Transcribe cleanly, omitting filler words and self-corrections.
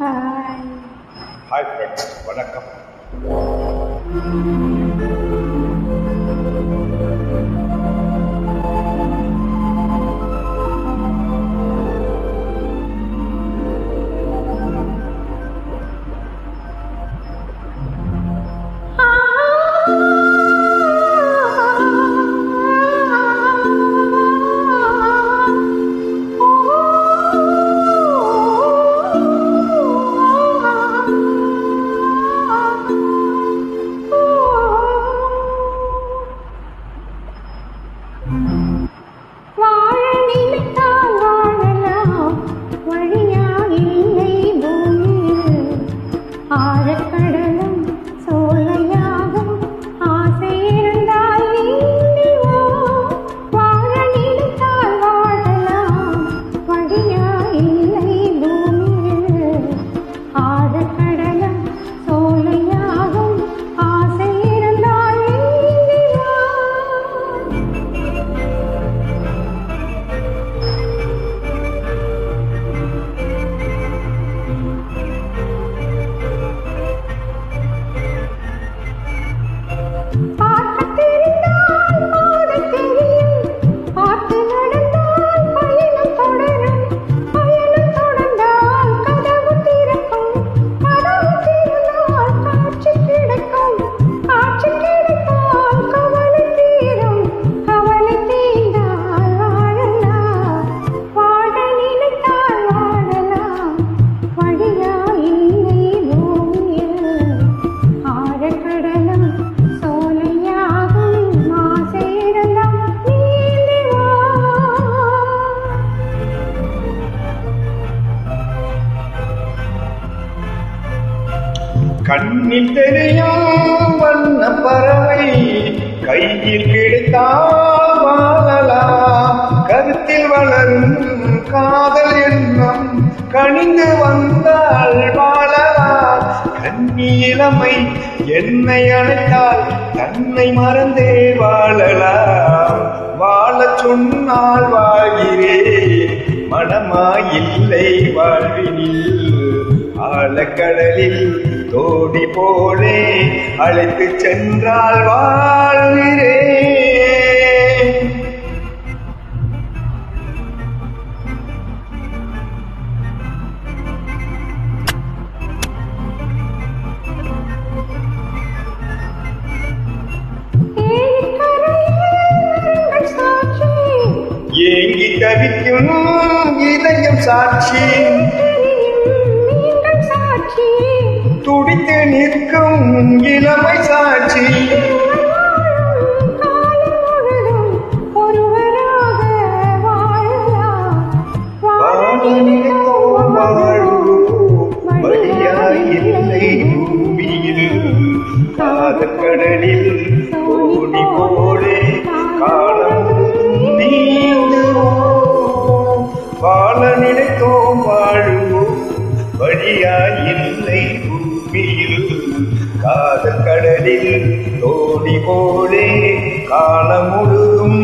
Hi. Hi friends, வணக்கம். கண்ணில் தெரியும் வண்ண பறவை கையில் கிடைத்தால் வாழலாம். கருத்தில் வளரும் காதல் எண்ணம் கனிந்து வந்தால் வாழலாம். கண்ணி இளமை என்னை அழைத்தால் தன்னை மறந்தே வாழலாம். வாழச் சொன்னால் வாழ்கிறேன், மனமாயில்லை வாழ்வினில். ஆழக்கடலில் தோடி போலே அழைத்து சென்றால் வாழ்கிறேன். ஏங்கி தவிக்கும் இதயம் சாட்சி, துடித்து நிற்கும் இளமை சாட்சி. வழியாயில்லை பூமியில், காதற்கடலில் தோணி போலே காலம் நீந்துவோம். வாழ நினைத்தோம் வாழுவோம், வழியாயில்லை பூமியில். காதல் கடலில் தோணி போலே காலம் முழுதும்